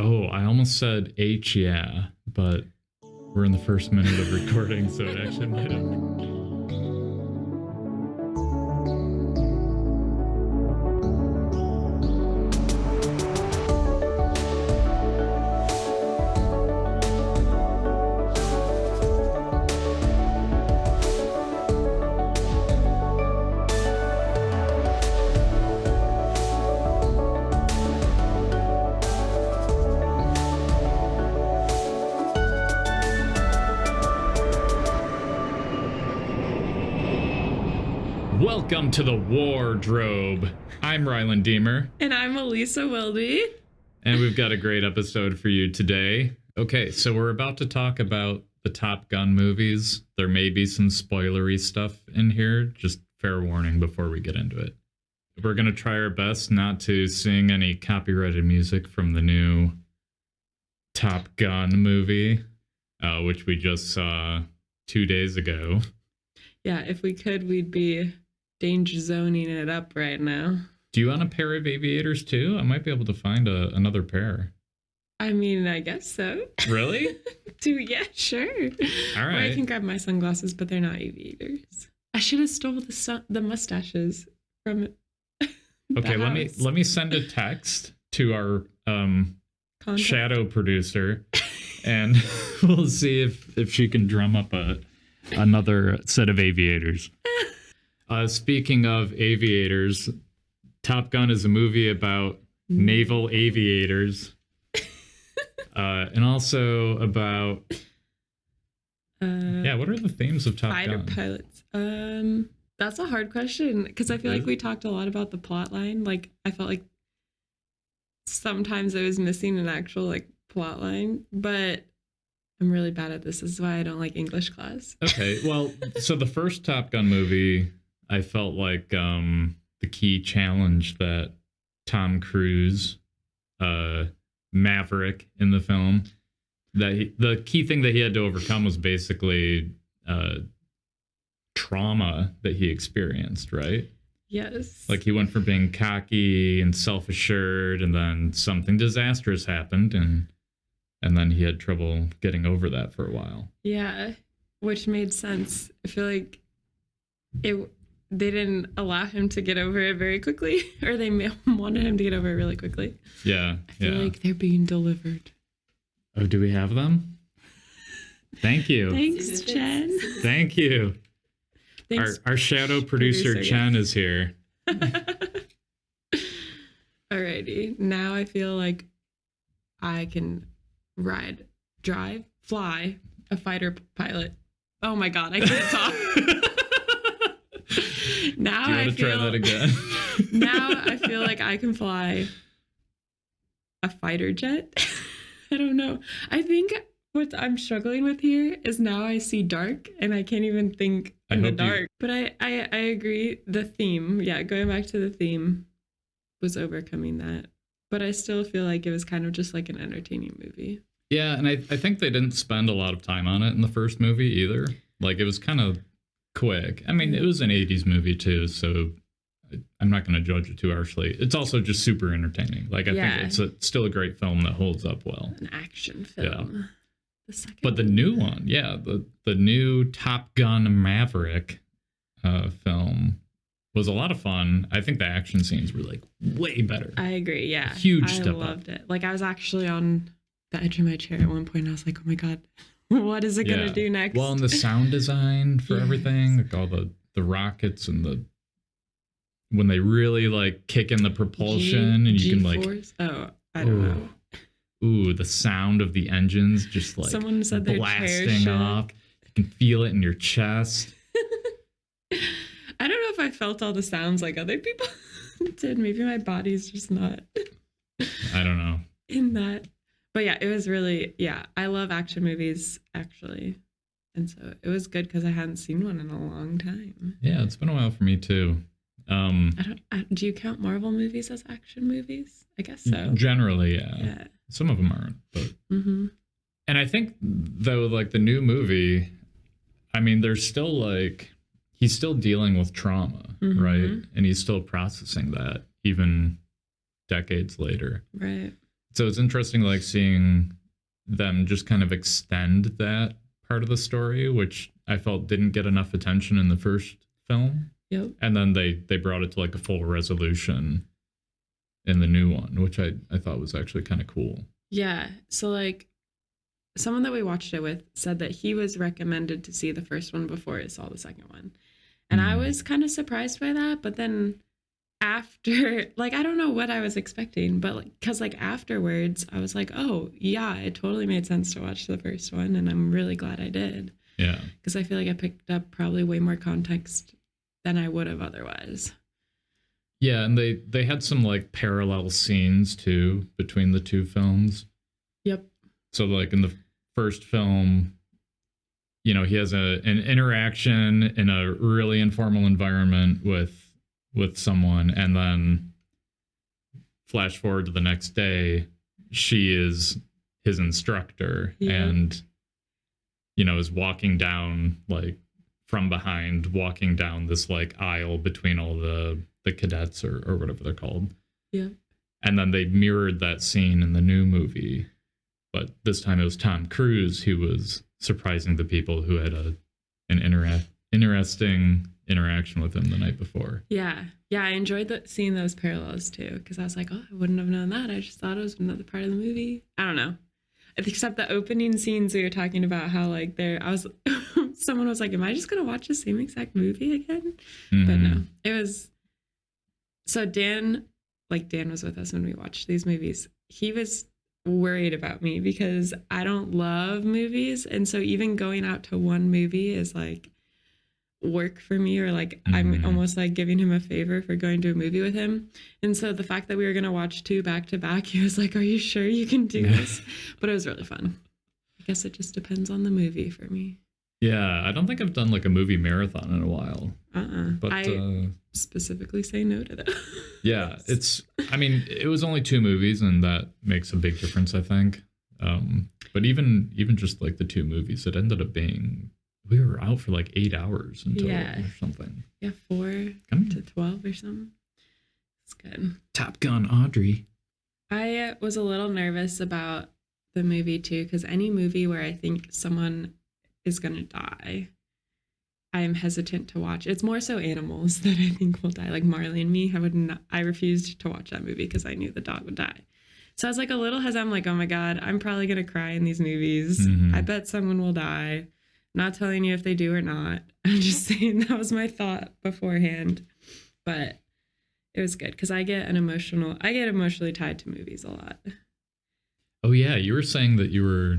Oh, I almost said H, yeah, but we're in the first minute of recording, so it actually might have. Welcome to the Wardrobe. I'm Rylan Deemer. And I'm Elisa Wildy. And we've got a great episode for you today. Okay, so we're about to talk about the Top Gun movies. There may be some spoilery stuff in here. Just fair warning before we get into it. We're going to try our best not to sing any copyrighted music from the new Top Gun movie, which we just saw 2 days ago. Yeah, if we could, we'd be danger zoning it up right now. Do you want a pair of aviators too? I might be able to find another pair. I mean, I guess so. Really? Yeah, sure. All right. Or I can grab my sunglasses, but they're not aviators. I should have stole the mustaches from Okay, let me send a text to our shadow producer, and we'll see if she can drum up another set of aviators. Speaking of aviators, Top Gun is a movie about naval aviators, and also about what are the themes of Top Gun? Fighter pilots. That's a hard question because I feel like we talked a lot about the plot line. Like I felt like sometimes I was missing an actual like plot line, but I'm really bad at this. This is why I don't like English class. Okay, well, so the first Top Gun movie, I felt like the key challenge that Tom Cruise, Maverick in the film, the key thing that he had to overcome was basically trauma that he experienced, right? Yes. Like he went from being cocky and self-assured, and then something disastrous happened, and then he had trouble getting over that for a while. Yeah, which made sense. I feel like they didn't allow him to get over it very quickly, or they wanted him to get over it really quickly. Yeah, I feel like they're being delivered. Oh, do we have them? Thank you. Thanks, Chen. Thank you. Thanks, our shadow producer Chen is here. Alrighty, now I feel like I can drive, fly a fighter pilot. Oh my god, I can't talk. Now do you want to try that again? Now I feel like I can fly a fighter jet. I don't know. I think what I'm struggling with here is now I see dark and I can't even think in the dark. But I agree. The theme, going back to the theme was overcoming that. But I still feel like it was kind of just like an entertaining movie. Yeah, and I think they didn't spend a lot of time on it in the first movie either. Like, it was kind of quick. I mean, it was an 80s movie too, so I'm not going to judge it too harshly. It's also just super entertaining. Like, I think it's still a great film that holds up well. An action film. Yeah. But the new one, the new Top Gun Maverick film was a lot of fun. I think the action scenes were like way better. I agree. Yeah. Huge step up. I loved it. Like I was actually on the edge of my chair at one point. I was like, oh my God, what is it going to do next? Well, and the sound design for everything, like all the rockets and when they really like kick in the propulsion and you can like, I don't know. Ooh, the sound of the engines just like someone said blasting off. You can feel it in your chest. I don't know if I felt all the sounds like other people did. Maybe my body's just not. I don't know. In that. But yeah, it was really, I love action movies, actually. And so it was good because I hadn't seen one in a long time. Yeah, it's been a while for me too. Do you count Marvel movies as action movies? I guess so. Generally, yeah. Some of them aren't, but. And I think though, like the new movie, I mean, there's still like he's still dealing with trauma, right? And he's still processing that even decades later. Right. So it's interesting, like seeing them just kind of extend that part of the story, which I felt didn't get enough attention in the first film. Yep. And then they brought it to like a full resolution in the new one, which I thought was actually kind of cool. Yeah. So like someone that we watched it with said that he was recommended to see the first one before he saw the second one. And I was kind of surprised by that. But then after, like, I don't know what I was expecting, but like, cause like afterwards I was like, oh yeah, it totally made sense to watch the first one. And I'm really glad I did. Yeah. Cause I feel like I picked up probably way more context than I would have otherwise. Yeah. And they had some like parallel scenes too between the two films. Yep. So like in the first film, you know, he has an interaction in a really informal environment with someone, and then flash forward to the next day, she is his instructor. Yeah. And, you know, is walking down like from behind, walking down this like aisle between all the cadets or whatever they're called. Yeah. And then they mirrored that scene in the new movie, but this time it was Tom Cruise who was surprising the people who had an interesting interaction with him the night before. Yeah. Yeah, I enjoyed seeing those parallels too, because I was like, oh, I wouldn't have known that. I just thought it was another part of the movie. I don't know. Except the opening scenes we were talking about, how like someone was like, am I just going to watch the same exact movie again? Mm-hmm. But no, it was. So Dan was with us when we watched these movies. He was worried about me because I don't love movies. And so even going out to one movie is like work for me, or like I'm almost like giving him a favor for going to a movie with him. And so the fact that we were going to watch two back to back, he was like, are you sure you can do this? But it was really fun. I guess it just depends on the movie for me. Yeah, I don't think I've done like a movie marathon in a while. But I specifically say no to that. Yeah, it was only 2 movies, and that makes a big difference, I think. But even just like the 2 movies, it ended up being, we were out for like 8 hours in total or something. Yeah, 4 to 12 or something. It's good. Top Gun Audrey. I was a little nervous about the movie too, because any movie where I think someone is going to die, I am hesitant to watch. It's more so animals that I think will die, like Marley and Me. I refused to watch that movie because I knew the dog would die. So I was like a little hesitant. I'm like, oh my God, I'm probably going to cry in these movies. I bet someone will die. Not telling you if they do or not. I'm just saying that was my thought beforehand. But it was good because I get emotionally tied to movies a lot. Oh yeah, you were saying that you were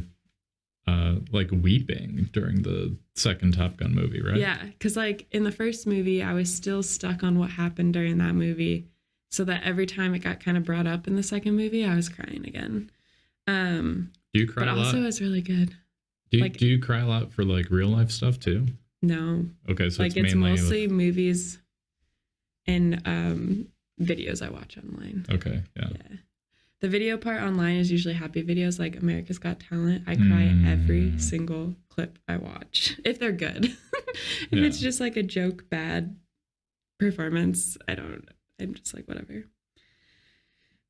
like weeping during the second Top Gun movie, right? Yeah, because like in the first movie, I was still stuck on what happened during that movie, so that every time it got kind of brought up in the second movie, I was crying again. Do you cry a lot? But also, it's really good. Do you cry a lot for like real life stuff too? No. Okay, so like it's mostly movies and videos I watch online. Okay, yeah. The video part online is usually happy videos like America's Got Talent. I cry every single clip I watch, if they're good. If it's just like a joke, bad performance, I'm just like, whatever.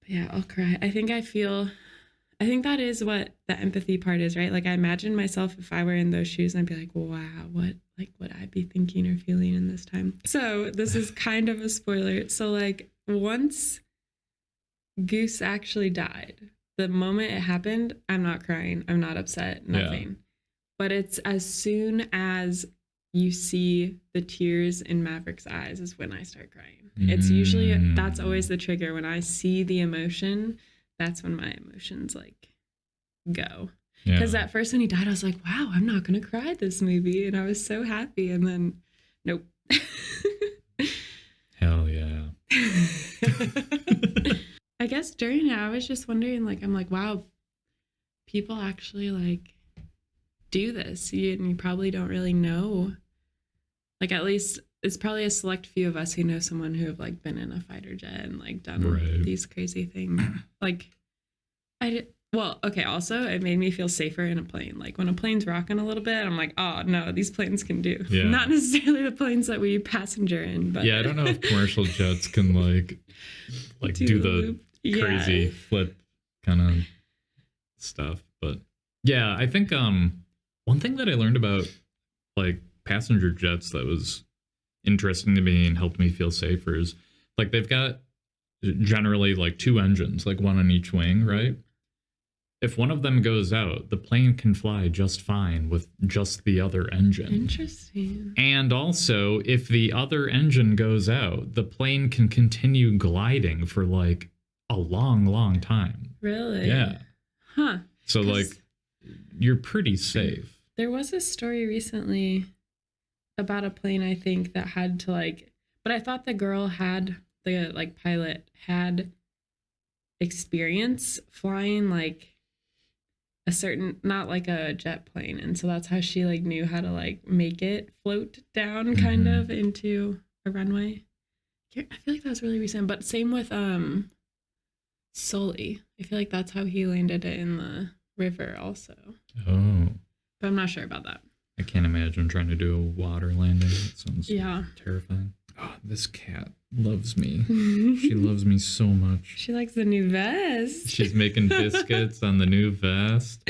But yeah, I'll cry. I think that is what the empathy part is, right? Like I imagine myself if I were in those shoes, and I'd be like, wow, what like would I be thinking or feeling in this time? So this is kind of a spoiler. So like once Goose actually died, the moment it happened, I'm not crying, I'm not upset, nothing. Yeah. But it's as soon as you see the tears in Maverick's eyes is when I start crying. It's usually, that's always the trigger. When I see the emotion, that's when my emotions like go. Because at first when he died, I was like, wow, I'm not gonna cry this movie, and I was so happy, and then nope. Hell yeah. I guess during it, I was just wondering, like, I'm like, wow, people actually like do this. And you probably don't really know. Like, at least it's probably a select few of us who know someone who have like been in a fighter jet and like done these crazy things. Like, well, okay. Also, it made me feel safer in a plane. Like when a plane's rocking a little bit, I'm like, oh no, these planes can do. Yeah. Not necessarily the planes that we passenger in, but yeah, I don't know if commercial jets can like do the crazy flip kind of stuff. But yeah, I think one thing that I learned about like passenger jets that was interesting to me and helped me feel safer is like they've got generally like 2 engines, like one on each wing, right? If one of them goes out, the plane can fly just fine with just the other engine. Interesting. And also, if the other engine goes out, the plane can continue gliding for like a long, long time. Really? Yeah. Huh. So like you're pretty safe. There was a story recently about a plane, I think, that had to like, but I thought the girl had, the like pilot had experience flying like a certain, not like a jet plane, and so that's how she like knew how to like make it float down kind of into a runway. I feel like that was really recent, but same with Sully. I feel like that's how he landed it in the river also. Oh. But I'm not sure about that. I can't imagine trying to do a water landing. It sounds terrifying. Oh, this cat loves me. She loves me so much. She likes the new vest. She's making biscuits on the new vest.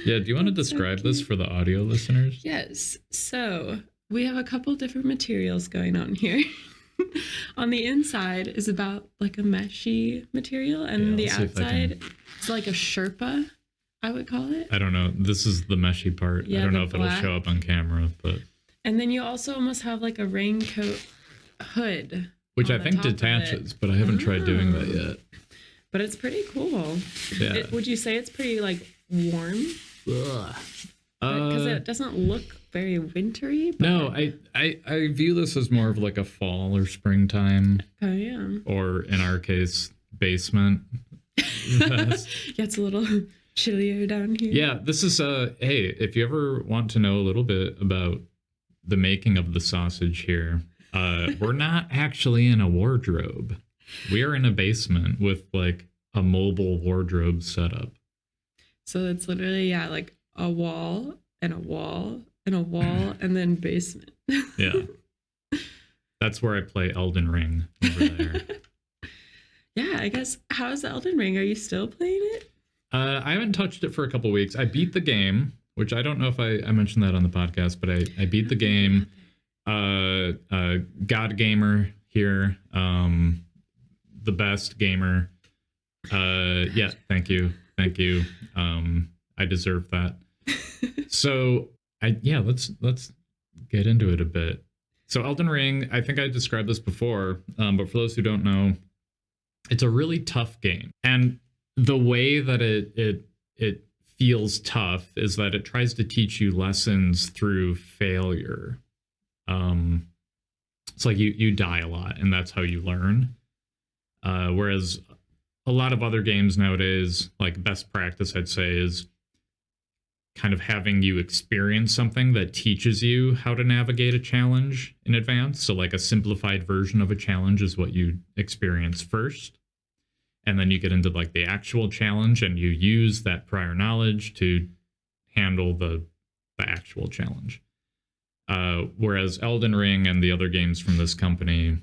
Yeah, do you want to describe this for the audio listeners? Yes. So we have a couple different materials going on here. On the inside is about like a meshy material, and the outside is like a Sherpa, I would call it. I don't know. This is the meshy part. Yeah, I don't know if black. it'll show up on camera, but. And then you also almost have like a raincoat hood, which I think detaches, but I haven't tried doing that yet. But it's pretty cool. Yeah. Would you say it's pretty like warm? Because it doesn't look very wintry. But... No, I view this as more of like a fall or springtime. Oh yeah. Or in our case, basement vest. Yeah, it's a little chillier down here. Yeah, this is hey, if you ever want to know a little bit about the making of the sausage here, we're not actually in a wardrobe. We are in a basement with like a mobile wardrobe setup. So it's literally like a wall and a wall and a wall and then basement. Yeah. That's where I play Elden Ring over there. Yeah, I guess. How's the Elden Ring? Are you still playing it? I haven't touched it for a couple weeks. I beat the game, which I don't know if I mentioned that on the podcast, but I beat the game. God gamer here. The best gamer. Yeah, thank you. I deserve that. So let's get into it a bit. So Elden Ring, I think I described this before, but for those who don't know, it's a really tough game. And the way that it feels tough is that it tries to teach you lessons through failure. It's like you die a lot, and that's how you learn. Whereas a lot of other games nowadays, like best practice, I'd say, is kind of having you experience something that teaches you how to navigate a challenge in advance. So like a simplified version of a challenge is what you experience first. And then you get into like the actual challenge and you use that prior knowledge to handle the actual challenge. Whereas Elden Ring and the other games from this company,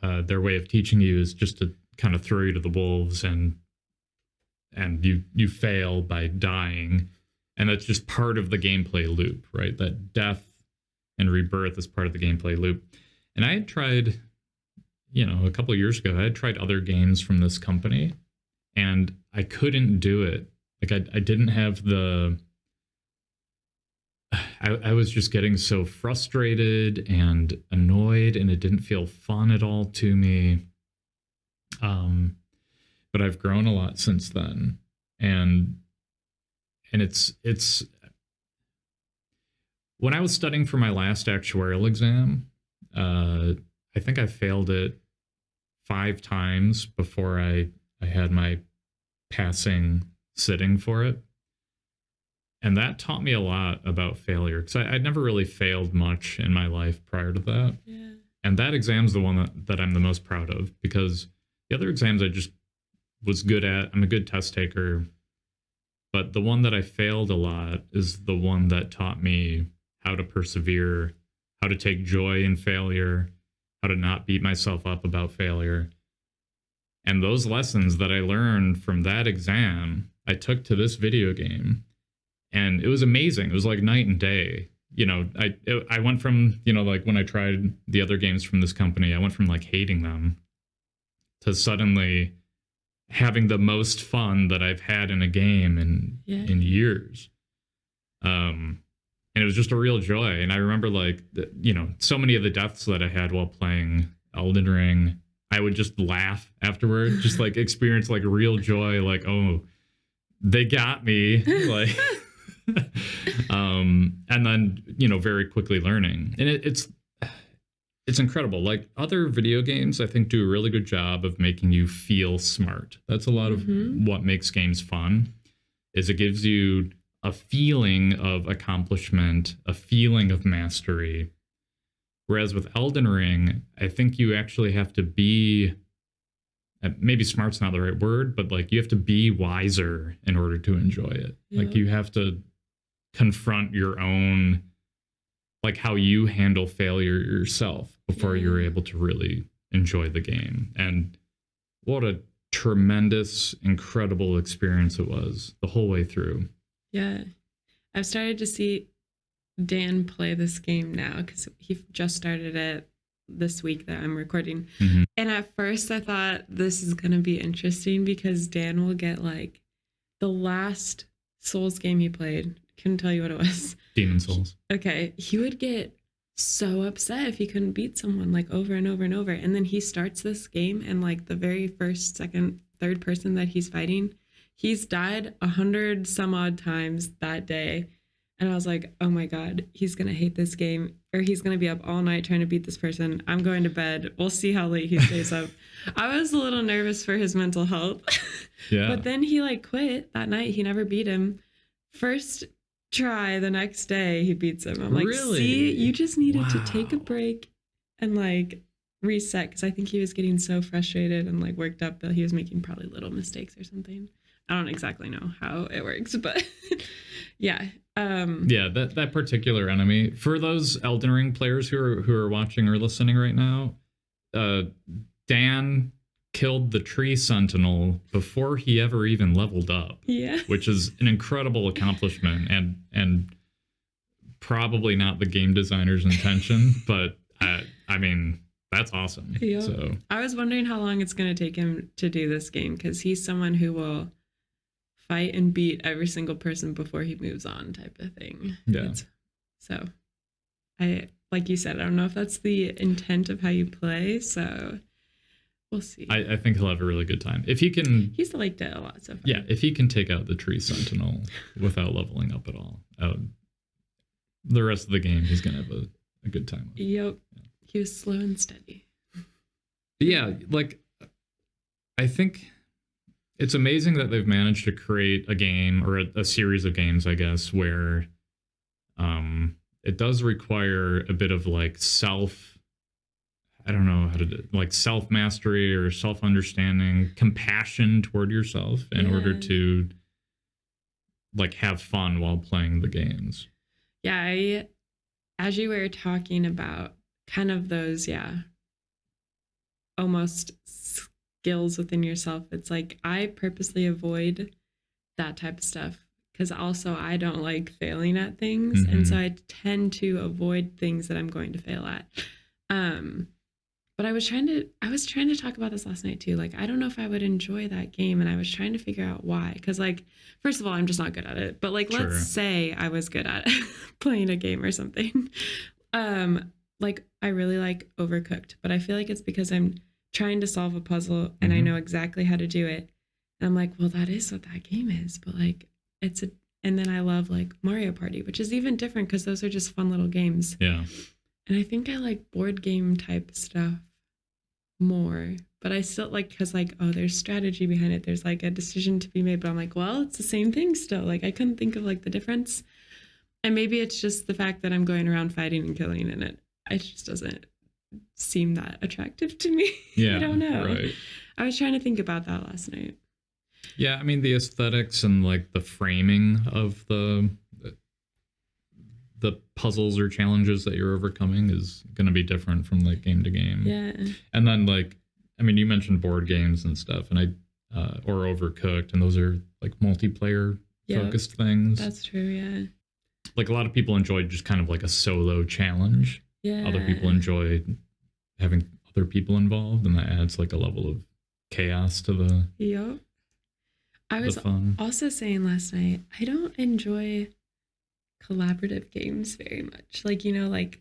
their way of teaching you is just to kind of throw you to the wolves, and you fail by dying, and that's just part of the gameplay loop, right? That death and rebirth is part of the gameplay loop. And I had tried, a couple of years ago, I had tried other games from this company, and I couldn't do it. Like I didn't have the. I was just getting so frustrated and annoyed, and it didn't feel fun at all to me. But I've grown a lot since then, and it's when I was studying for my last actuarial exam, I think I failed it 5 times before I had my passing sitting for it. And that taught me a lot about failure, because I'd never really failed much in my life prior to that. Yeah. And that exam's the one that I'm the most proud of, because the other exams I just was good at. I'm a good test taker. But the one that I failed a lot is the one that taught me how to persevere, how to take joy in failure, how to not beat myself up about failure. And those lessons that I learned from that exam, I took to this video game, and it was amazing. It was like night and day. You know, I went from, you know, like when I tried the other games from this company, I went from like hating them to suddenly having the most fun that I've had in a game in years. And it was just a real joy. And I remember like, you know, so many of the deaths that I had while playing Elden Ring, I would just laugh afterward, just like experience like real joy. Like, oh, they got me. Like, and then, you know, very quickly learning. And it's incredible. Like other video games, I think, do a really good job of making you feel smart. That's a lot of what makes games fun, is it gives you a feeling of accomplishment, a feeling of mastery. Whereas with Elden Ring, I think you actually have to be, maybe smart's not the right word, but like you have to be wiser in order to enjoy it. Yeah. Like you have to confront your own, like how you handle failure yourself before you're able to really enjoy the game. And what a tremendous, incredible experience it was the whole way through. Yeah. I've started to see Dan play this game now because he just started it this week that I'm recording. Mm-hmm. And at first I thought this is going to be interesting because Dan will get like the last Souls game he played. Couldn't tell you what it was. Demon Souls. Okay. He would get so upset if he couldn't beat someone like over and over and over. And then he starts this game and like the very first, second, third person that he's fighting, he's died 100 some odd times that day. And I was like, oh my God, he's going to hate this game, or he's going to be up all night trying to beat this person. I'm going to bed. We'll see how late he stays up. I was a little nervous for his mental health. Yeah. But then he like quit that night. He never beat him. First try the next day, he beats him. I'm like, really? See, you just needed to take a break and like reset. Because I think he was getting so frustrated and like worked up that he was making probably little mistakes or something. I don't exactly know how it works, but yeah. Yeah, that particular enemy, for those Elden Ring players who are watching or listening right now, Dan killed the tree sentinel before he ever even leveled up. Yeah, which is an incredible accomplishment and probably not the game designer's intention, but I mean, that's awesome. Yeah. So I was wondering how long it's going to take him to do this game, because he's someone who will fight and beat every single person before he moves on, type of thing. Yeah. So I, like you said, I don't know if that's the intent of how you play, so we'll see. I think he'll have a really good time. If he can... He's liked it a lot so far. Yeah, if he can take out the tree sentinel without leveling up at all, the rest of the game he's going to have a good time with. Yep. Yeah. He was slow and steady. But yeah, like, I think it's amazing that they've managed to create a game, or a series of games, I guess, where it does require a bit of like self-mastery or self-understanding, compassion toward yourself in order to like have fun while playing the games. Yeah, as you were talking about kind of those, almost skills within yourself, it's like I purposely avoid that type of stuff because also I don't like failing at things. Mm-hmm. And so I tend to avoid things that I'm going to fail at. But I was trying to talk about this last night too. Like, I don't know if I would enjoy that game, and I was trying to figure out why. Because, like, first of all, I'm just not good at it. But like, sure, let's say I was good at playing a game or something. Like, I really like Overcooked, but I feel like it's because I'm trying to solve a puzzle and I know exactly how to do it. And I'm like, well, that is what that game is. But like, and then I love like Mario Party, which is even different because those are just fun little games. Yeah. And I think I like board game type stuff more, but I still like, because like, oh, there's strategy behind it. There's like a decision to be made, but I'm like, well, it's the same thing still. Like, I couldn't think of like the difference. And maybe it's just the fact that I'm going around fighting and killing in it. It just doesn't seem that attractive to me. Yeah, I don't know. Right. I was trying to think about that last night. Yeah, I mean, the aesthetics and like the framing of the puzzles or challenges that you're overcoming is going to be different from like game to game. Yeah. And then like, I mean, you mentioned board games and stuff, and or Overcooked, and those are like multiplayer focused things. That's true, yeah. Like a lot of people enjoy just kind of like a solo challenge. Yeah. Other people enjoy having other people involved, and that adds like a level of chaos to the I was fun. Also saying last night, I don't enjoy collaborative games very much. Like, you know, like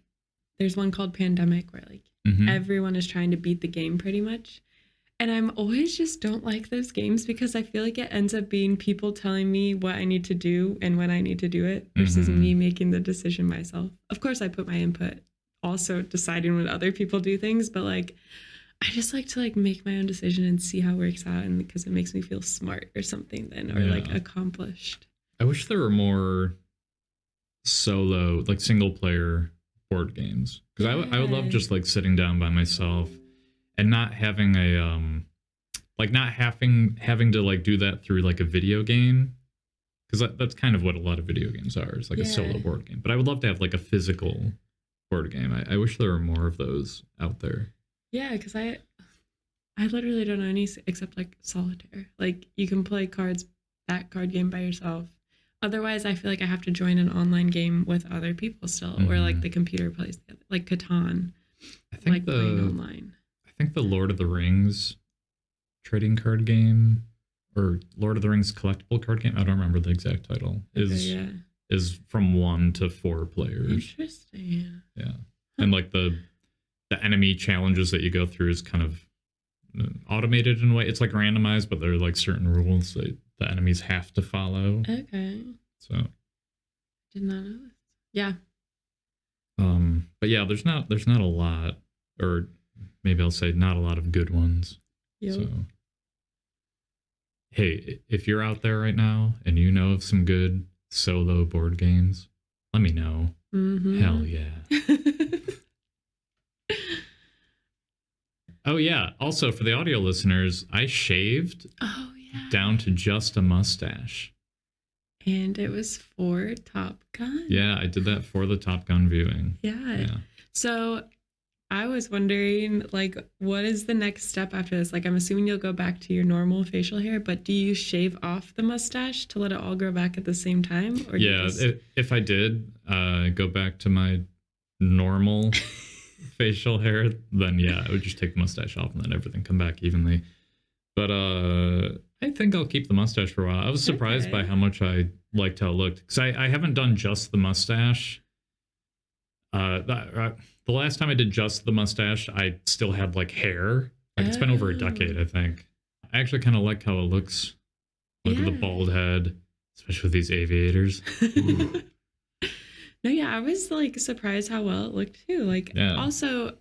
there's one called Pandemic where like everyone is trying to beat the game pretty much. And I'm always just don't like those games because I feel like it ends up being people telling me what I need to do and when I need to do it versus me making the decision myself. Of course, I put my input, also deciding when other people do things, but like I just like to like make my own decision and see how it works out, and because it makes me feel smart or something then, or like accomplished. I wish there were more solo, like single player board games, because I would love just like sitting down by myself and not having a like not having to like do that through like a video game, because that's kind of what a lot of video games are. It's like a solo board game. But I would love to have like a physical board game. I wish there were more of those out there. Yeah, because I literally don't know any except like solitaire. Like you can play that card game by yourself. Otherwise, I feel like I have to join an online game with other people still, or like the computer plays together, like Catan. I think like playing online. I think the Lord of the Rings trading card game, or Lord of the Rings collectible card game, I don't remember the exact title, is from 1 to 4 players. Interesting. Yeah. And like the enemy challenges that you go through is kind of automated in a way. It's like randomized, but there are like certain rules that the enemies have to follow. Okay. So did not know this. Yeah. But yeah, there's not a lot, or maybe I'll say not a lot of good ones. Yep. So hey, if you're out there right now and you know of some good solo board games, let me know. Hell yeah. Oh yeah. Also, for the audio listeners, I shaved down to just a mustache. And it was for Top Gun. Yeah, I did that for the Top Gun viewing. Yeah. So I was wondering, like, what is the next step after this? Like, I'm assuming you'll go back to your normal facial hair, but do you shave off the mustache to let it all grow back at the same time? Or if I did go back to my normal facial hair, then yeah, I would just take the mustache off and let everything come back evenly. But I think I'll keep the mustache for a while. I was surprised by how much I liked how it looked, because I haven't done just the mustache. The last time I did just the mustache, I still had like hair. Like it's been over a decade, I think. I actually kind of like how it looks. Look at the bald head, especially with these aviators. No, yeah, I was like surprised how well it looked too. Like also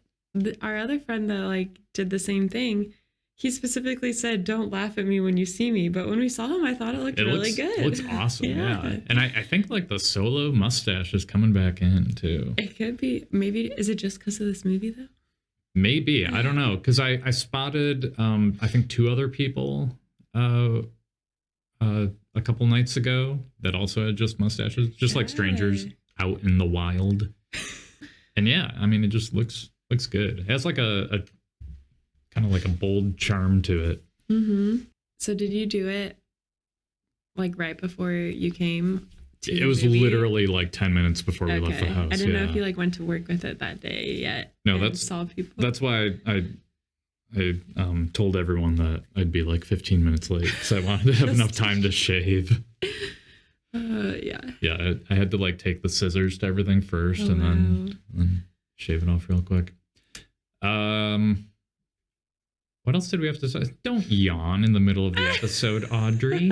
our other friend that like did the same thing, he specifically said, "Don't laugh at me when you see me." But when we saw him, I thought it looked really good. It looks awesome, yeah. And I think like the solo mustache is coming back in too. It could be. Maybe, is it just because of this movie though? Maybe. I don't know. Because I spotted, I think 2 other people a couple nights ago that also had just mustaches, just like strangers out in the wild. And yeah, I mean, it just looks good. It has like a kind of like a bold charm to it. So did you do it like right before you came to It was movie? Literally like 10 minutes before we left the house. I didn't know if you like went to work with it that day yet. No, saw people. That's why I told everyone that I'd be like 15 minutes late, because I wanted to have enough time to shave. Yeah, I had to like take the scissors to everything first, and then shave it off real quick. What else did we have to say? Don't yawn in the middle of the episode, Audrey.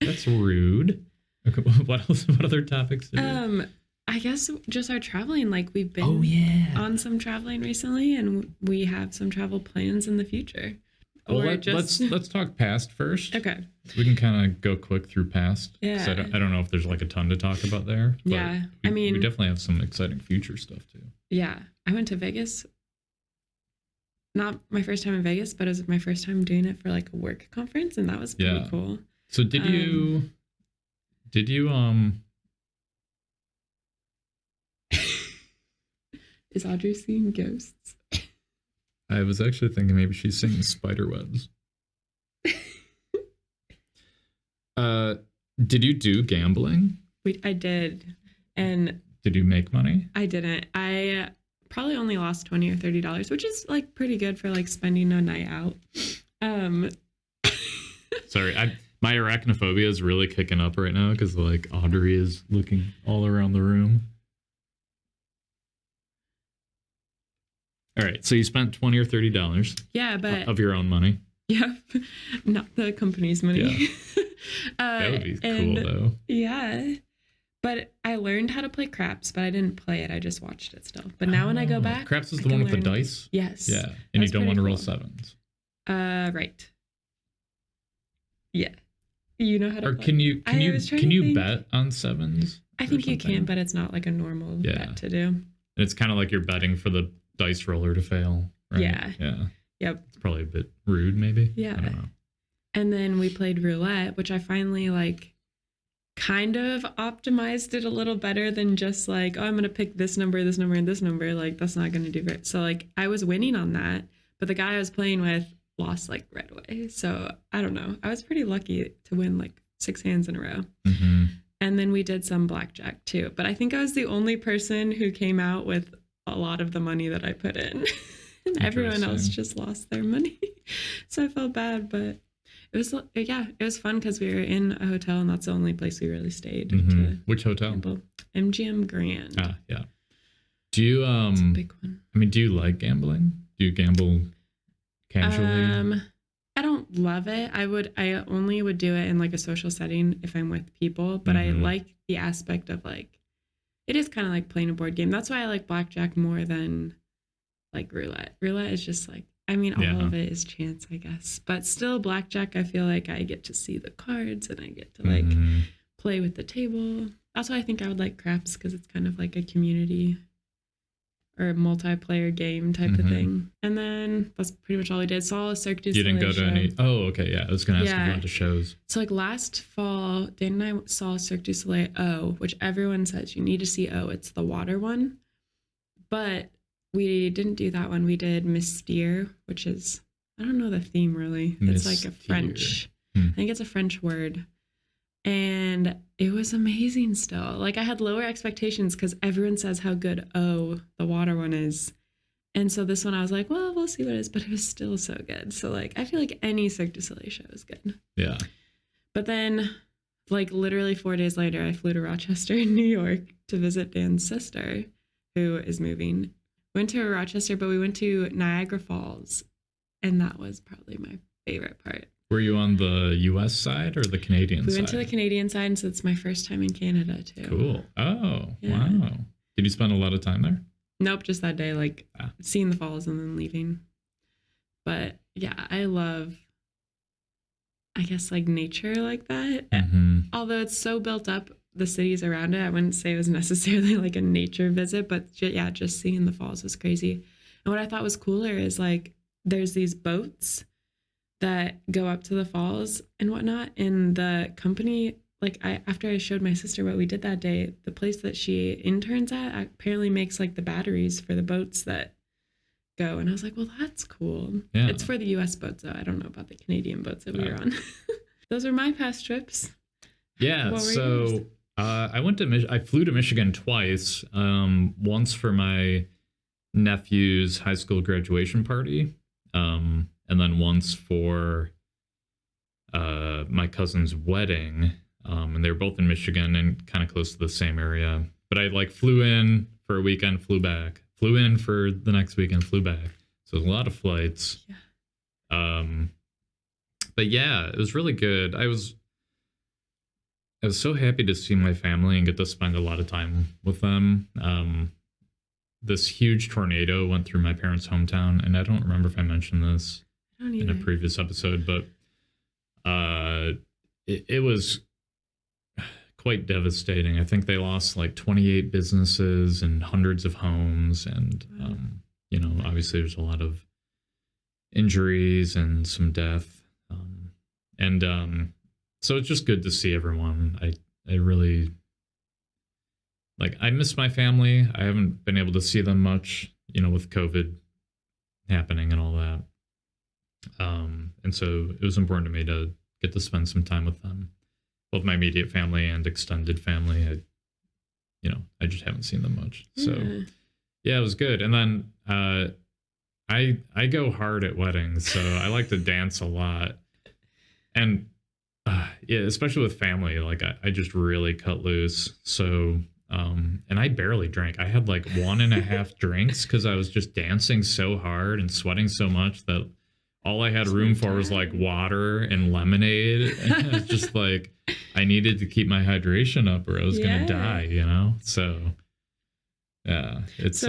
That's rude. Okay, what else? What other topics? I guess just our traveling. Like we've been on some traveling recently, and we have some travel plans in the future. Well, let's talk past first. Okay. We can kind of go quick through past. Yeah. I don't know if there's like a ton to talk about there. But yeah. We definitely have some exciting future stuff too. Yeah. I went to Vegas. Not my first time in Vegas, but it was my first time doing it for like a work conference, and that was pretty cool. So did you Is Audrey seeing ghosts? I was actually thinking maybe she's seeing spider webs. Did you do gambling? I did. And did you make money? I didn't. I probably only lost $20 or $30, which is like pretty good for like spending a night out. Sorry, my arachnophobia is really kicking up right now because like Audrey is looking all around the room. All right, so you spent $20 or $30. Yeah, but of your own money. Yeah, not the company's money. Yeah. That would be cool though. Yeah, but I learned how to play craps, but I didn't play it. I just watched it still. But now when I go back, craps is the one with the dice. Yes. Yeah, and you don't want to roll sevens. Right. Yeah. You know how to. Or play. can you bet on sevens? I think you can, but it's not like a normal bet to do. And it's kind of like you're betting for the dice roller to fail. Right? Yeah. Yeah. Yep. It's probably a bit rude, maybe. Yeah. I don't know. And then we played roulette, which I finally like kind of optimized it a little better than just like, oh, I'm going to pick this number, this number, and this number. Like, that's not going to do great. So like I was winning on that, but the guy I was playing with lost like right away. So I don't know. I was pretty lucky to win like 6 hands in a row. Mm-hmm. And then we did some blackjack too. But I think I was the only person who came out with a lot of the money that I put in. And everyone else just lost their money. So I felt bad, but it was fun because we were in a hotel and that's the only place we really stayed. Mm-hmm. Which hotel? Gamble. MGM Grand. Ah, yeah. Do you it's a big one. I mean, do you like gambling? Do you gamble casually? I don't love it. I only would do it in like a social setting if I'm with people, but I like the aspect of like it is kind of like playing a board game. That's why I like blackjack more than like roulette. Roulette is just like, I mean, all of it is chance, I guess. But still, blackjack, I feel like I get to see the cards and I get to like play with the table. That's why I think I would like craps because it's kind of like a community or a multiplayer game type of thing. And then that's pretty much all we did. Saw a Cirque du Soleil. You didn't go to any? Oh, okay. Yeah, I was going to ask if you went to shows. So like last fall, Dan and I saw Cirque du Soleil O, which everyone says you need to see O. It's the water one. But we didn't do that one. We did Mystere, which is, I don't know the theme really. It's like a French, I think it's a French word. And it was amazing still. Like I had lower expectations because everyone says how good O, the water one, is. And so this one I was like, well, we'll see what it is. But it was still so good. So like, I feel like any Cirque du Soleil show is good. Yeah. But then like literally 4 days later, I flew to Rochester in New York to visit Dan's sister who is moving. Went to Rochester, but we went to Niagara Falls, and that was probably my favorite part. Were you on the U.S. side or the Canadian side? We went to the Canadian side, and so it's my first time in Canada, too. Cool. Oh, yeah. Wow. Did you spend a lot of time there? Nope, just that day, like seeing the falls and then leaving. But yeah, I love, I guess, like nature like that. Although it's so built up, the cities around it, I wouldn't say it was necessarily like a nature visit, but just seeing the falls was crazy. And what I thought was cooler is like there's these boats that go up to the falls and whatnot. And the company, like after I showed my sister what we did that day, the place that she interns at apparently makes like the batteries for the boats that go. And I was like, well, that's cool. Yeah. It's for the US boats though. I don't know about the Canadian boats that we were on. Those are my past trips. Yeah. So I flew to Michigan twice. Once for my nephew's high school graduation party, and then once for my cousin's wedding. And they were both in Michigan and kind of close to the same area. But I like flew in for a weekend, flew back, flew in for the next weekend, flew back. So a lot of flights. Yeah. But yeah, it was really good. I was so happy to see my family and get to spend a lot of time with them. This huge tornado went through my parents' hometown, and I don't remember if I mentioned this in a previous episode, but it was quite devastating. I think they lost like 28 businesses and hundreds of homes, and obviously there's a lot of injuries and some death, so it's just good to see everyone. I really, like, I miss my family. I haven't been able to see them much, with COVID happening and all that. And so it was important to me to get to spend some time with them, both my immediate family and extended family. I just haven't seen them much. So yeah, it was good. And then I go hard at weddings, so I like to dance a lot. And yeah, especially with family, like I just really cut loose. So and I barely drank. I had like 1.5 drinks because I was just dancing so hard and sweating so much that all I had room for was like water and lemonade. And it was just like I needed to keep my hydration up or I was gonna die, So yeah, it's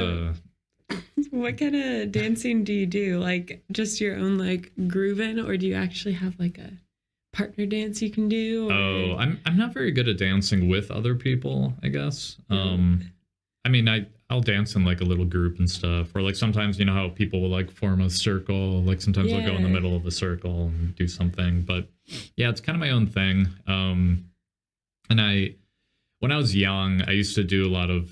What kind of dancing do you do? Like just your own like grooving, or do you actually have like a partner dance you can do? Or... Oh, I'm not very good at dancing with other people, I guess. I mean, I'll dance in like a little group and stuff, or like sometimes how people will like form a circle. Like sometimes I'll go in the middle of the circle and do something. But yeah, it's kind of my own thing. And when I was young, I used to do a lot of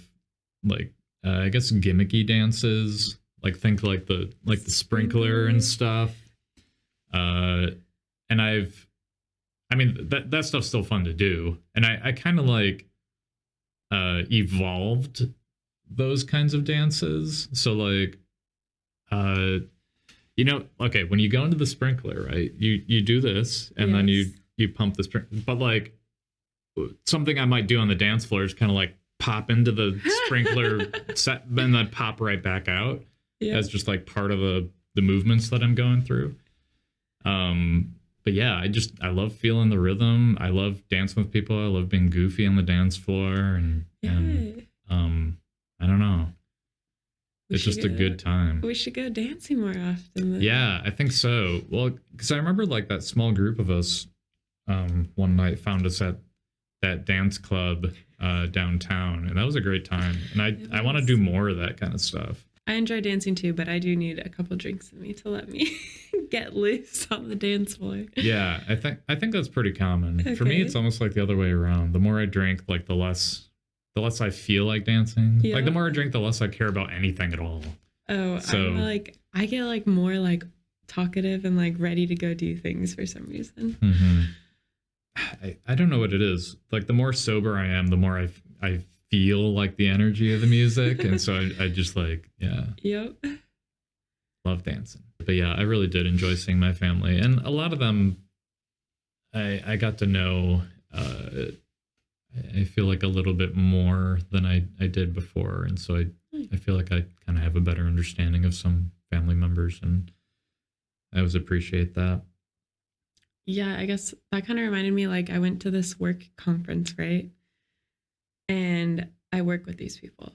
like I guess gimmicky dances, like think like the sprinkler and stuff. And I mean that stuff's still fun to do, and I kind of like evolved those kinds of dances. So like okay, when you go into the sprinkler, right, you do this and then you pump the sprinkler, but like something I might do on the dance floor is kind of like pop into the sprinkler set and then pop right back out as just like part of the movements that I'm going through. But yeah, I love feeling the rhythm. I love dancing with people. I love being goofy on the dance floor and I don't know. It's just a good time. We should go dancing more often then. Yeah, I think so. Well, because I remember like that small group of us one night found us at that dance club downtown, and that was a great time. And I want to do more of that kind of stuff. I enjoy dancing too, but I do need a couple drinks in me to let me get loose on the dance floor. Yeah, I think that's pretty common. Okay. For me, it's almost like the other way around. The more I drink, like the less I feel like dancing. Yeah. Like the more I drink, the less I care about anything at all. Oh, so I get like more like talkative and like ready to go do things for some reason. Mm-hmm. I don't know what it is. Like the more sober I am, the more I feel like the energy of the music, and so I just like love dancing. But yeah, I really did enjoy seeing my family, and a lot of them I got to know. I feel like a little bit more than I did before, and so I feel like I kind of have a better understanding of some family members, and I always appreciate that. Yeah, I guess that kind of reminded me, like I went to this work conference, right? And I work with these people,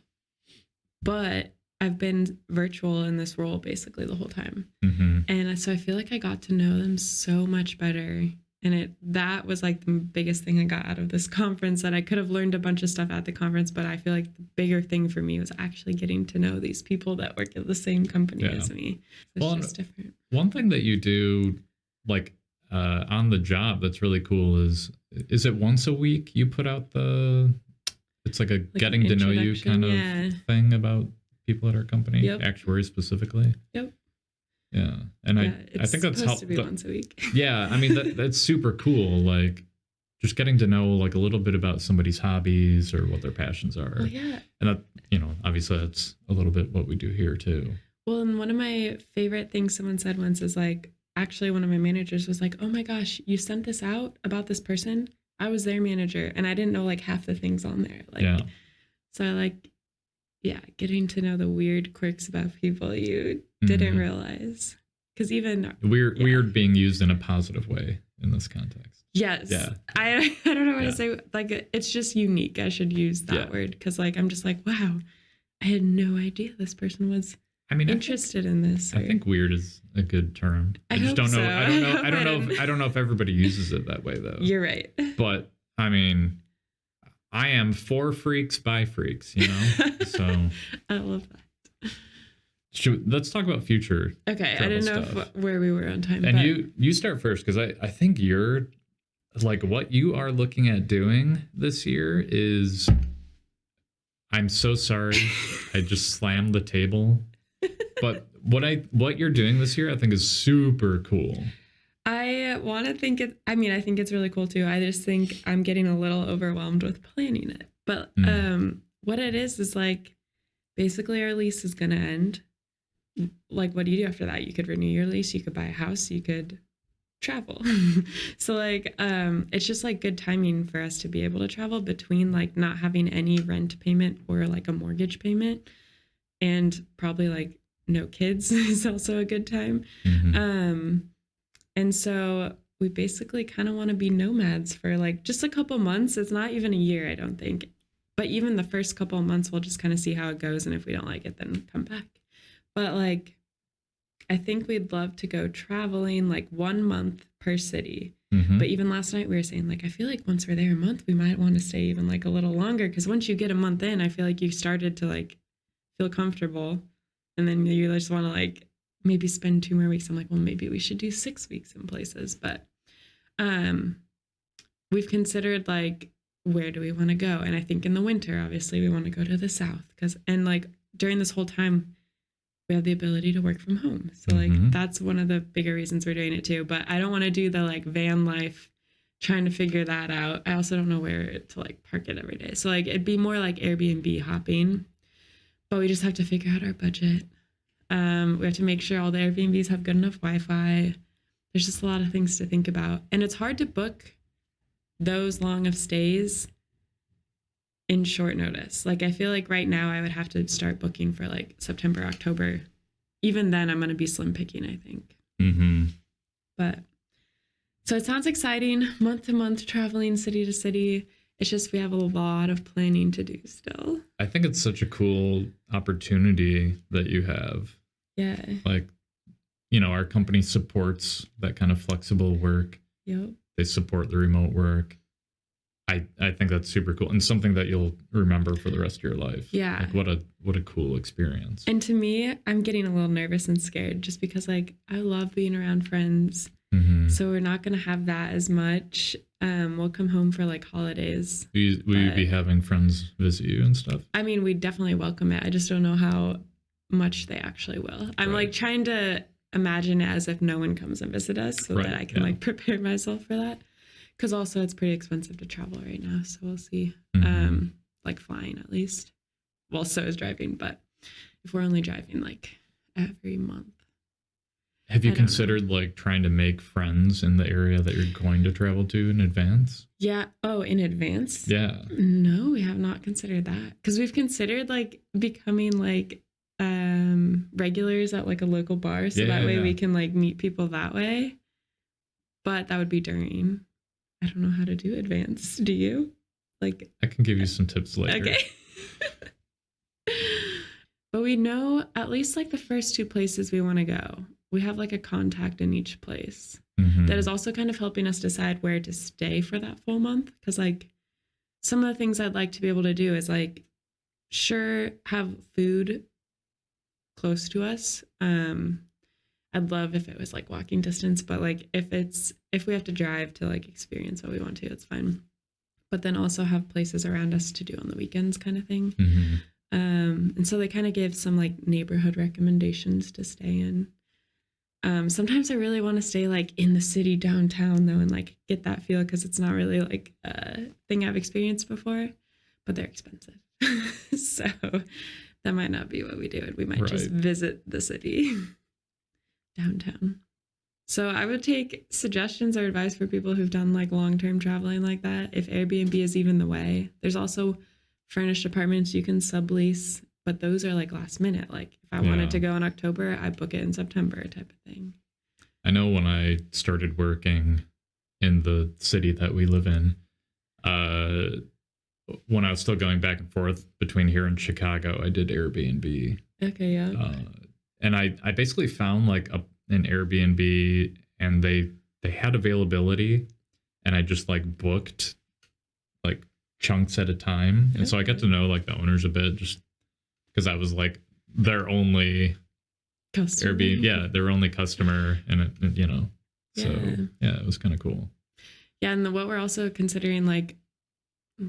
but I've been virtual in this role basically the whole time. Mm-hmm. And so I feel like I got to know them so much better. And that was like the biggest thing I got out of this conference, that I could have learned a bunch of stuff at the conference, but I feel like the bigger thing for me was actually getting to know these people that work at the same company as me. It's just different. One thing that you do like on the job that's really cool is it once a week you put out it's like a getting to know you kind of thing about people at our company, actuaries specifically. Yep. Yeah, and I think that's supposed to be once a week. Yeah, I mean that's super cool. Like just getting to know like a little bit about somebody's hobbies or what their passions are. Well, yeah, and that obviously that's a little bit what we do here too. Well, and one of my favorite things someone said once is like, actually one of my managers was like, "Oh my gosh, you sent this out about this person? I was their manager and I didn't know like half the things on there." Like, so I like, getting to know the weird quirks about people you didn't realize. Because even weird being used in a positive way in this context. Yes. Yeah. I don't know what to say. Like it's just unique. I should use that word, because like I'm just like, wow, I had no idea this person was interested in this. I think weird is a good term. I just don't know. So. I don't know if everybody uses it that way though. You're right. But I mean, I am for freaks by freaks, So I love that. Let's talk about future. Okay, I didn't know where we were on time. And you start first, because I think you're like what you are looking at doing this year is. I'm so sorry. I just slammed the table. But what you're doing this year, I think, is super cool. I think it's really cool too. I just think I'm getting a little overwhelmed with planning it. But what it is like basically our lease is going to end. Like, what do you do after that? You could renew your lease, you could buy a house, you could travel. So like it's just like good timing for us to be able to travel between like not having any rent payment or like a mortgage payment, and probably like no kids is also a good time. And so we basically kind of want to be nomads for like just a couple months. It's not even a year, I don't think. But even the first couple of months, we'll just kind of see how it goes. And if we don't like it, then come back. But like, I think we'd love to go traveling like 1 month per city. But even last night we were saying like, I feel like once we're there a month, we might want to stay even like a little longer. Because once you get a month in, I feel like you started to like feel comfortable. And then you just want to like, maybe spend 2 more weeks. I'm like, well, maybe we should do 6 weeks in places. But we've considered like, where do we want to go? And I think in the winter, obviously, we want to go to the south and like during this whole time, we have the ability to work from home. So like that's one of the bigger reasons we're doing it too. But I don't want to do the like van life, trying to figure that out. I also don't know where to like park it every day. So like it'd be more like Airbnb hopping, but we just have to figure out our budget. We have to make sure all the Airbnbs have good enough Wi-Fi. There's just a lot of things to think about. And it's hard to book those long of stays in short notice. Like I feel like right now I would have to start booking for like September, October. Even then I'm going to be slim picking, I think. But so it sounds exciting. Month to month, traveling city to city. It's just we have a lot of planning to do still. I think it's such a cool opportunity that you have. Yeah. Like, you know, our company supports that kind of flexible work. Yep. They support the remote work. I think that's super cool and something that you'll remember for the rest of your life. Yeah. Like what a cool experience. And to me, I'm getting a little nervous and scared just because like I love being around friends. So we're not going to have that as much. We'll come home for like holidays. Will you be having friends visit you and stuff? I mean, we definitely welcome it. I just don't know how much they actually will. I'm like trying to imagine it as if no one comes and visit us so that I can like prepare myself for that. Because also it's pretty expensive to travel right now. So we'll see. Like flying at least. Well, so is driving. But if we're only driving like every month. Have you considered like trying to make friends in the area that you're going to travel to in advance? Yeah. Oh, in advance? Yeah. No, we have not considered that. Because we've considered like becoming like regulars at like a local bar. So that way we can like meet people that way. But that would be during. I don't know how to do advance. Do you? Like I can give you some tips later. Okay. But we know at least like the first 2 places we want to go. We have like a contact in each place that is also kind of helping us decide where to stay for that full month. Because like some of the things I'd like to be able to do is like, sure, have food close to us. I'd love if it was like walking distance, but like if we have to drive to like experience what we want to, it's fine. But then also have places around us to do on the weekends kind of thing. And so they kind of give some like neighborhood recommendations to stay in. Sometimes I really want to stay like in the city downtown though and like get that feel because it's not really like a thing I've experienced before, but they're expensive. So that might not be what we do. We might just visit the city downtown. So I would take suggestions or advice for people who've done like long-term traveling like that. If Airbnb is even the way, there's also furnished apartments you can sublease. But those are like last minute. Like if I wanted to go in October, I book it in September type of thing. I know when I started working in the city that we live in, when I was still going back and forth between here and Chicago, I did Airbnb. Okay, yeah. And I basically found like an Airbnb and they had availability and I just like booked like chunks at a time. And so I got to know like the owners a bit just because I was like their only customer. Airbnb, yeah, their only customer, and it, you know, so yeah, it was kind of cool. Yeah, and what we're also considering, like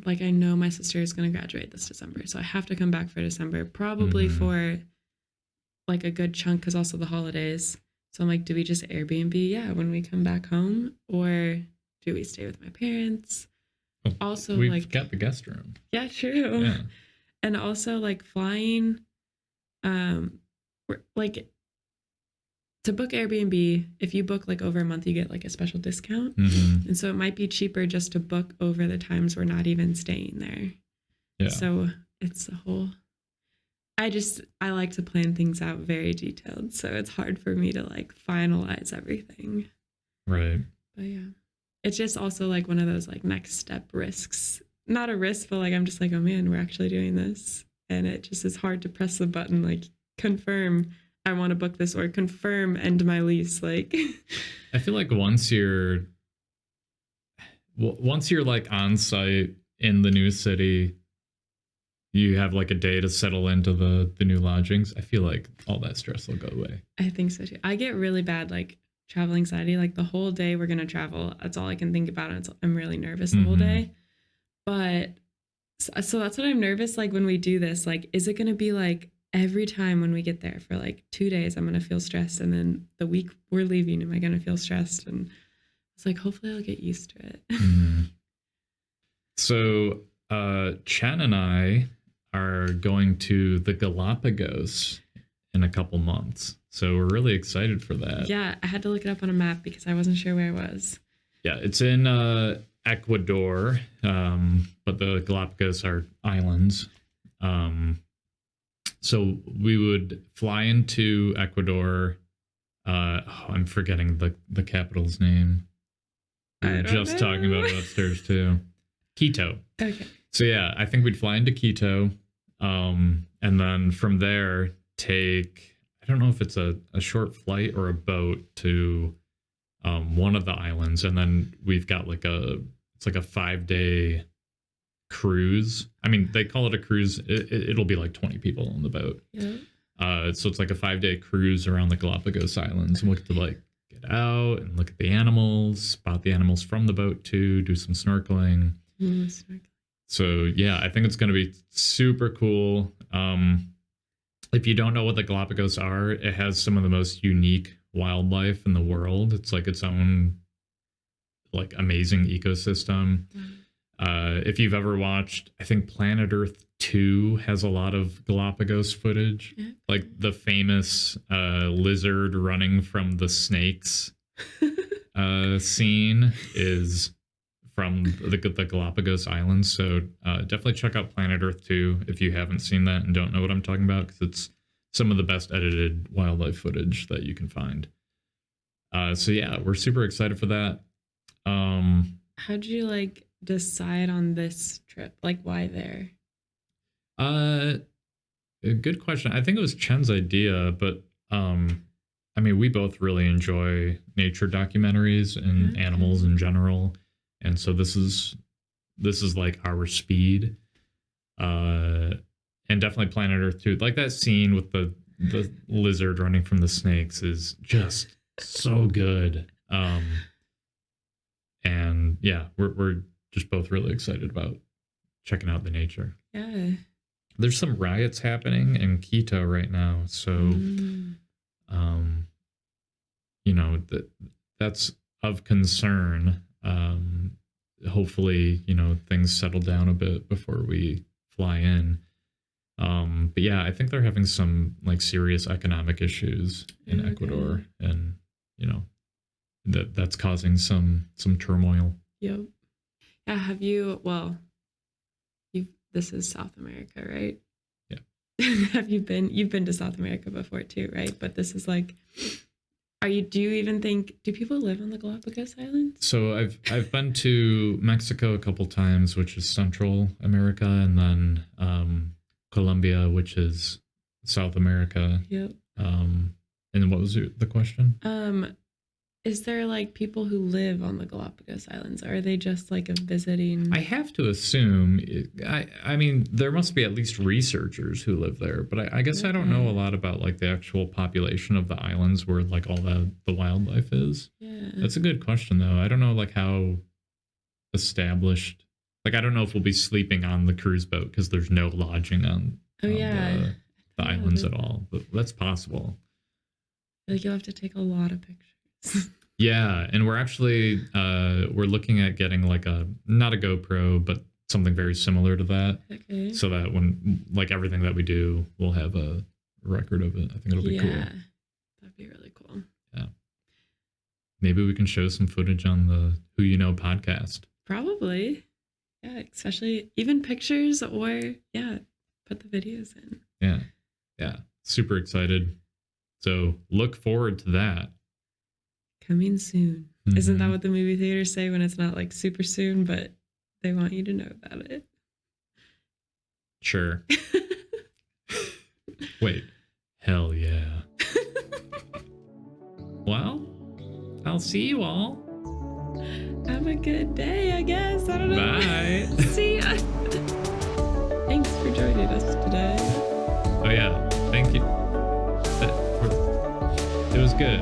I know my sister is going to graduate this December, so I have to come back for December, probably for like a good chunk because also the holidays. So I'm like, do we just Airbnb? Yeah, when we come back home, or do we stay with my parents? Also, we've got the guest room. Yeah, true. Yeah. And also like flying, like to book Airbnb, if you book like over a month, you get like a special discount. Mm-hmm. And so it might be cheaper just to book over the times we're not even staying there. Yeah. So it's a whole, I like to plan things out very detailed. So it's hard for me to like finalize everything. Right. But yeah, it's just also like one of those like next step risks. Not a risk, but like I'm just like, oh man, we're actually doing this. And it just is hard to press the button, like confirm I want to book this or confirm end my lease. Like I feel like once you're like on site in the new city, you have like a day to settle into the new lodgings. I feel like all that stress will go away. I think so too. I get really bad like travel anxiety. Like the whole day we're gonna travel, that's all I can think about. And I'm really nervous the whole day. But so that's what I'm nervous like when we do this. Like, is it gonna be like every time when we get there for like 2 days, I'm gonna feel stressed, and then the week we're leaving, am I gonna feel stressed? And it's like, hopefully I'll get used to it. Mm-hmm. So Chen and I are going to the Galapagos in a couple months. So we're really excited for that. Yeah, I had to look it up on a map because I wasn't sure where it was. Yeah, it's in Ecuador, but the Galapagos are islands. So we would fly into Ecuador. I'm forgetting the capital's name. We were just talking about it upstairs too. Quito. Okay. So yeah, I think we'd fly into Quito, and then from there take, I don't know if it's a short flight or a boat to one of the islands, and then we've got like it's like a 5-day cruise. I mean, they call it a cruise. It'll be like 20 people on the boat. Yeah. So it's like a 5-day cruise around the Galapagos Islands, and we'll get to like get out and look at the animals, spot the animals from the boat too, do some snorkeling. So yeah, I think it's going to be super cool. If you don't know what the Galapagos are, it has some of the most unique wildlife in the world. It's like its own like amazing ecosystem. If you've ever watched, I think Planet Earth 2 has a lot of Galapagos footage, like the famous lizard running from the snakes scene is from the Galapagos Islands. So definitely check out Planet Earth 2 if you haven't seen that and don't know what I'm talking about, because it's some of the best edited wildlife footage that you can find. So yeah, we're super excited for that. How'd you like decide on this trip? Like, why there? A good question. I think it was Chen's idea, but I mean, we both really enjoy nature documentaries and animals in general, and so this is like our speed. And definitely Planet Earth 2. Like that scene with the lizard running from the snakes is just so good. And yeah, we're just both really excited about checking out the nature. Yeah. There's some riots happening in Quito right now, so you know, that's of concern. Hopefully, you know, things settle down a bit before we fly in. But yeah, I think they're having some like serious economic issues in Ecuador, and you know, that's causing some turmoil. Yep. Yeah, this is South America, right? Yeah. You've been to South America before too, right? But this is like, do you even think, do people live on the Galapagos Islands? So I've been to Mexico a couple times, which is Central America, and then Colombia, which is South America. Yep. And what was the question? Is there like people who live on the Galapagos Islands, or are they just like a visiting? I have to assume. I mean, there must be at least researchers who live there, but I guess I don't know a lot about like the actual population of the islands where like all the wildlife is. Yeah, that's a good question though. I don't know like how established. Like I don't know if we'll be sleeping on the cruise boat because there's no lodging on. Oh yeah, I the islands at all, but that's possible. I feel like you'll have to take a lot of pictures. Yeah, and we're actually we're looking at getting like not a GoPro, but something very similar to that. Okay. So that when like everything that we do, we'll have a record of it. I think it'll be cool. Yeah, that'd be really cool. Yeah. Maybe we can show some footage on the Who You Know podcast. Probably. Yeah, especially even pictures or put the videos in. Yeah. Yeah. Super excited. So look forward to that. Coming soon. Mm-hmm. Isn't that what the movie theaters say when it's not like super soon, but they want you to know about it? Sure. Wait. Hell yeah. Well, I'll see you all. Have a good day, I guess. I don't know. Bye. See ya. Thanks for joining us today. Oh, yeah. Thank you. It was good.